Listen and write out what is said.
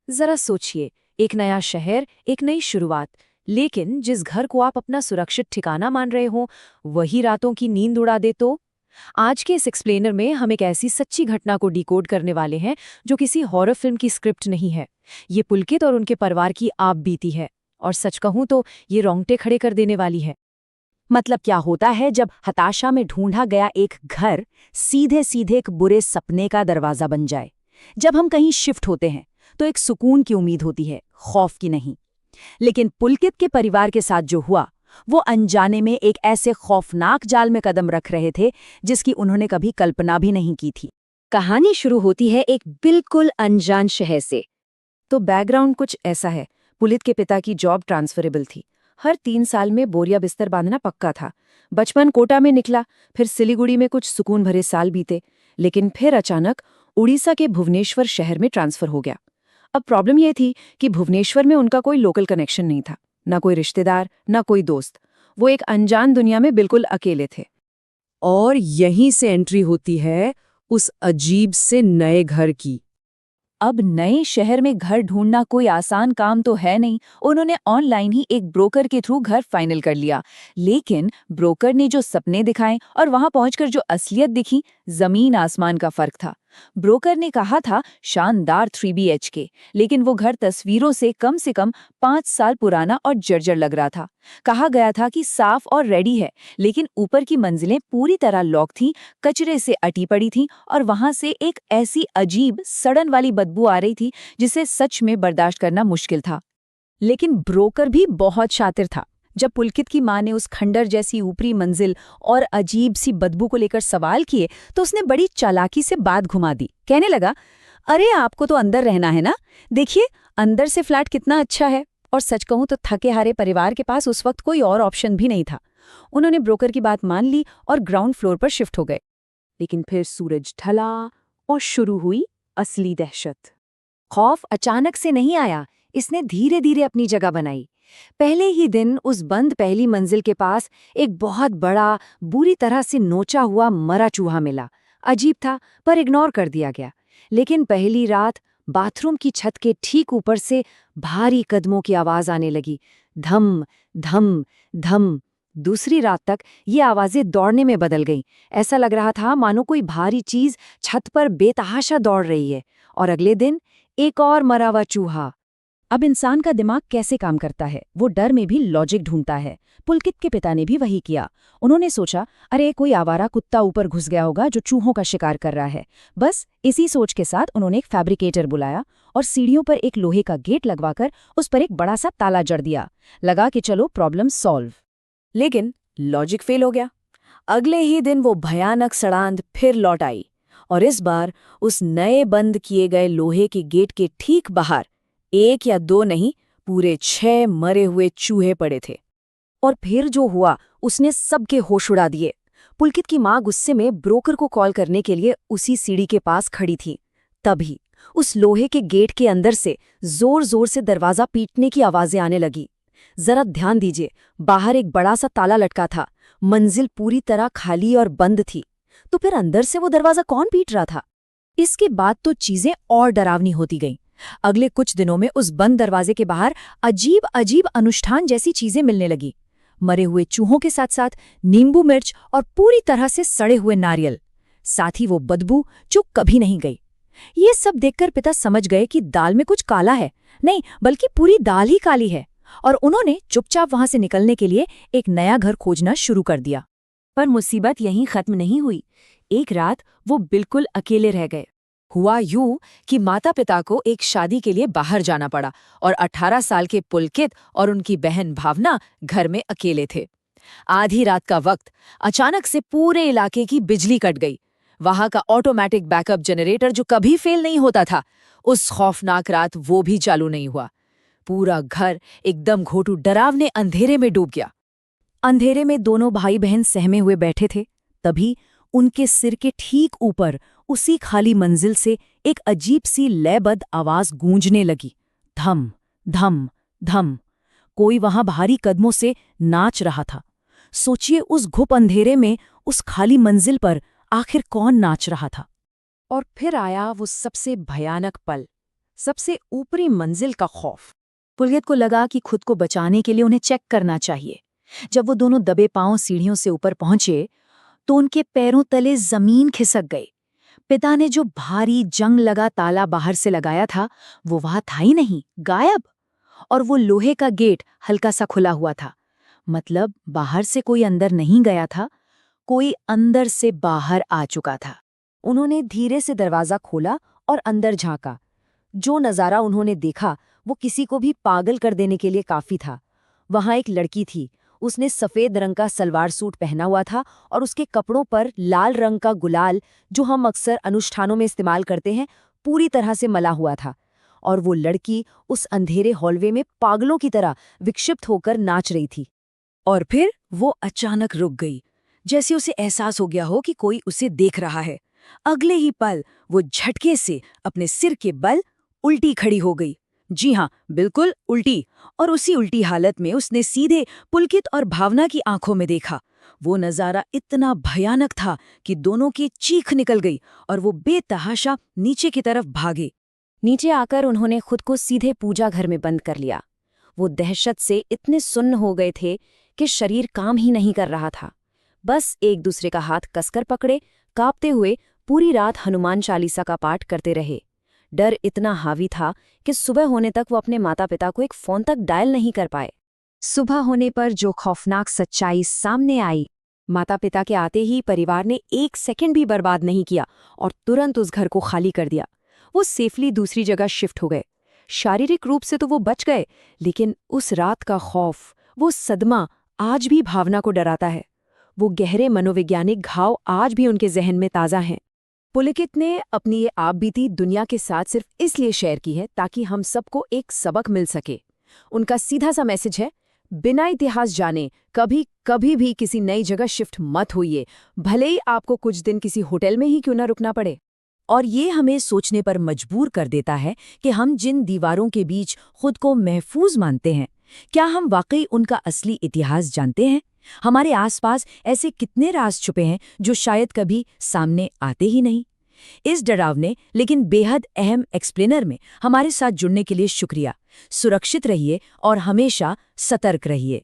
जरा सोचिए, एक नया शहर, एक नई शुरुआत, लेकिन जिस घर को आप अपना सुरक्षित ठिकाना मान रहे हो, वही रातों की नींद उड़ा दे तो? आज के इस एक्सप्लेनर में हम एक ऐसी सच्ची घटना को डिकोड करने वाले हैं जो किसी हॉरर फिल्म की स्क्रिप्ट नहीं है। ये पुलकित और उनके परिवार की आप बीती है, और सच कहूं तो ये रोंगटे खड़े कर देने वाली है। मतलब क्या होता है जब हताशा में ढूंढा गया एक घर सीधे सीधे एक बुरे सपने का दरवाजा बन जाए। जब हम कहीं शिफ्ट होते हैं तो एक सुकून की उम्मीद होती है, खौफ की नहीं। लेकिन पुलकित के परिवार के साथ जो हुआ, वो अनजाने में एक ऐसे खौफनाक जाल में कदम रख रहे थे जिसकी उन्होंने कभी कल्पना भी नहीं की थी। कहानी शुरू होती है एक बिल्कुल अनजान शहर से। तो बैकग्राउंड कुछ ऐसा है। पुलित के पिता की जॉब ट्रांसफरेबल थी। हर 3 साल में बोरिया बिस्तर बांधना पक्का था। बचपन कोटा में निकला, फिर सिलीगुड़ी में कुछ सुकून भरे साल बीते, लेकिन फिर अचानक उड़ीसा के भुवनेश्वर शहर में ट्रांसफर हो गया। अब प्रॉब्लम यह थी कि भुवनेश्वर में उनका कोई लोकल कनेक्शन नहीं था, ना कोई रिश्तेदार, ना कोई दोस्त। वो एक अनजान दुनिया में बिल्कुल अकेले थे। और यहीं से एंट्री होती है उस अजीब से नए घर की। अब नए शहर में घर ढूंढना कोई आसान काम तो है नहीं। उन्होंने ऑनलाइन ही एक ब्रोकर के थ्रू घर फाइनल कर लिया। लेकिन ब्रोकर ने जो सपने दिखाए और वहां पहुंचकर जो असलियत दिखी, जमीन आसमान का फर्क था। ब्रोकर ने कहा था शानदार 3 BHK, लेकिन वो घर तस्वीरों से कम 5 साल पुराना और जर्जर लग रहा था। कहा गया था कि साफ और रेडी है, लेकिन ऊपर की मंजिलें पूरी तरह लॉक थीं, कचरे से अटी पड़ी थीं और वहां से एक ऐसी अजीब सड़न वाली बदबू आ रही थी जिसे सच में बर्दाश्त करना मुश्किल था। लेकिन ब्रोकर भी बहुत शातिर था। जब पुलकित की मां ने उस खंडर जैसी ऊपरी मंजिल और अजीब सी बदबू को लेकर सवाल किए तो उसने बड़ी चालाकी से बात घुमा दी। कहने लगा, अरे आपको तो अंदर रहना है ना, देखिए अंदर से फ्लैट कितना अच्छा है। और सच कहूं तो थके हारे परिवार के पास उस वक्त कोई और ऑप्शन भी नहीं था। उन्होंने ब्रोकर की बात मान ली और ग्राउंड फ्लोर पर शिफ्ट हो गए। लेकिन फिर सूरज ढला और शुरू हुई असली दहशत। खौफ अचानक से नहीं आया, इसने धीरे धीरे अपनी जगह बनाई। पहले ही दिन उस बंद पहली मंजिल के पास एक बहुत बड़ा, बुरी तरह से नोचा हुआ मरा चूहा मिला। अजीब था, पर इग्नोर कर दिया गया। लेकिन पहली रात बाथरूम की छत के ठीक ऊपर से भारी कदमों की आवाज आने लगी। धम धम धम। दूसरी रात तक ये आवाजें दौड़ने में बदल गईं। ऐसा लग रहा था मानो कोई भारी चीज छत पर बेतहाशा दौड़ रही है। और अगले दिन एक और मरा हुआ चूहा। अब इंसान का दिमाग कैसे काम करता है, वो डर में भी लॉजिक ढूंढता है। पुलकित के पिता ने भी वही किया। उन्होंने सोचा, अरे कोई आवारा कुत्ता ऊपर घुस गया होगा जो चूहों का शिकार कर रहा है। बस इसी सोच के साथ उन्होंने एक फैब्रिकेटर बुलाया और सीढ़ियों पर एक लोहे का गेट लगवाकर उस पर एक बड़ा सा ताला जड़ दिया। लगा कि चलो प्रॉब्लम सॉल्व। लेकिन लॉजिक फेल हो गया। अगले ही दिन वो भयानक सड़ांध फिर लौट आई, और इस बार उस नए बंद किए गए लोहे के गेट के ठीक बाहर एक या दो नहीं, पूरे 6 मरे हुए चूहे पड़े थे। और फिर जो हुआ उसने सबके होश उड़ा दिए। पुलकित की मां गुस्से में ब्रोकर को कॉल करने के लिए उसी सीढ़ी के पास खड़ी थी। तभी उस लोहे के गेट के अंदर से जोर जोर से दरवाजा पीटने की आवाजें आने लगी। जरा ध्यान दीजिए, बाहर एक बड़ा सा ताला लटका था, मंजिल पूरी तरह खाली और बंद थी। तो फिर अंदर से वो दरवाजा कौन पीट रहा था? इसके बाद तो चीजें और डरावनी होती गईं। अगले कुछ दिनों में उस बंद दरवाजे के बाहर अजीब अजीब अनुष्ठान जैसी चीजें मिलने लगी। मरे हुए चूहों के साथ साथ नींबू मिर्च और पूरी तरह से सड़े हुए नारियल, साथ ही वो बदबू जो कभी नहीं गई। ये सब देखकर पिता समझ गए कि दाल में कुछ काला है, नहीं बल्कि पूरी दाल ही काली है। और उन्होंने चुपचाप वहां से निकलने के लिए एक नया घर खोजना शुरू कर दिया। पर मुसीबत यहीं खत्म नहीं हुई। एक रात वो बिल्कुल अकेले रह गए। हुआ यूं कि माता पिता को एक शादी के लिए बाहर जाना पड़ा और 18 साल के पुलकित और उनकी बहन भावना घर में अकेले थे। आधी रात का वक्त अचानक से पूरे इलाके की बिजली कट गई। वहां का ऑटोमेटिक बैकअप जनरेटर जो कभी फेल नहीं होता था, उस खौफनाक रात वो भी चालू नहीं हुआ। पूरा घर एकदम घोटू डरावने अंधेरे में डूब गया। अंधेरे में दोनों भाई बहन सहमे हुए बैठे थे। तभी उनके सिर के ठीक ऊपर उसी खाली मंजिल से एक अजीब सी लयबद्ध आवाज गूंजने लगी। धम धम धम। कोई वहां भारी कदमों से नाच रहा था। सोचिए, उस घुप अंधेरे में उस खाली मंजिल पर आखिर कौन नाच रहा था? और फिर आया वो सबसे भयानक पल। सबसे ऊपरी मंजिल का खौफ। पुलकित को लगा कि खुद को बचाने के लिए उन्हें चेक करना चाहिए। जब वो दोनों दबे पांव सीढ़ियों से ऊपर पहुंचे तो उनके पैरों तले जमीन खिसक गई। पिता ने जो भारी जंग लगा ताला बाहर से लगाया था वो वहां था ही नहीं, गायब। और वो लोहे का गेट हल्का सा खुला हुआ था। मतलब बाहर से कोई अंदर नहीं गया था, कोई अंदर से बाहर आ चुका था। उन्होंने धीरे से दरवाजा खोला और अंदर झांका। जो नज़ारा उन्होंने देखा वो किसी को भी पागल कर देने के लिए काफी था। वहां एक लड़की थी। उसने सफेद रंग का सलवार सूट पहना हुआ था और उसके कपड़ों पर लाल रंग का गुलाल, जो हम अक्सर अनुष्ठानों में इस्तेमाल करते हैं, पूरी तरह से मला हुआ था। और वो लड़की उस अंधेरे हॉलवे में पागलों की तरह विक्षिप्त होकर नाच रही थी। और फिर वो अचानक रुक गई, जैसे उसे एहसास हो गया हो कि कोई उसे देख रहा है। अगले ही पल वो झटके से अपने सिर के बल उल्टी खड़ी हो गई। जी हाँ, बिल्कुल उल्टी। और उसी उल्टी हालत में उसने सीधे पुलकित और भावना की आंखों में देखा। वो नज़ारा इतना भयानक था कि दोनों की चीख निकल गई और वो बेतहाशा नीचे की तरफ भागे। नीचे आकर उन्होंने खुद को सीधे पूजा घर में बंद कर लिया। वो दहशत से इतने सुन्न हो गए थे कि शरीर काम ही नहीं कर रहा था। बस एक दूसरे का हाथ कसकर पकड़े, कांपते हुए पूरी रात हनुमान चालीसा का पाठ करते रहे। डर इतना हावी था कि सुबह होने तक वो अपने माता पिता को एक फोन तक डायल नहीं कर पाए। सुबह होने पर जो खौफनाक सच्चाई सामने आई, माता पिता के आते ही परिवार ने एक सेकंड भी बर्बाद नहीं किया और तुरंत उस घर को खाली कर दिया। वो सेफली दूसरी जगह शिफ्ट हो गए। शारीरिक रूप से तो वो बच गए, लेकिन उस रात का खौफ, वो सदमा आज भी भावना को डराता है। वो गहरे मनोवैज्ञानिक घाव आज भी उनके जहन में ताज़ा हैं। पुलकित ने अपनी ये आपबीती दुनिया के साथ सिर्फ इसलिए शेयर की है ताकि हम सबको एक सबक मिल सके। उनका सीधा सा मैसेज है, बिना इतिहास जाने कभी भी किसी नई जगह शिफ्ट मत होइए, भले ही आपको कुछ दिन किसी होटल में ही क्यों ना रुकना पड़े। और ये हमें सोचने पर मजबूर कर देता है कि हम जिन दीवारों के बीच खुद को महफूज मानते हैं, क्या हम वाकई उनका असली इतिहास जानते हैं? हमारे आसपास ऐसे कितने राज छुपे हैं जो शायद कभी सामने आते ही नहीं। इस डरावने लेकिन बेहद अहम एक्सप्लेनर में हमारे साथ जुड़ने के लिए शुक्रिया। सुरक्षित रहिए और हमेशा सतर्क रहिए।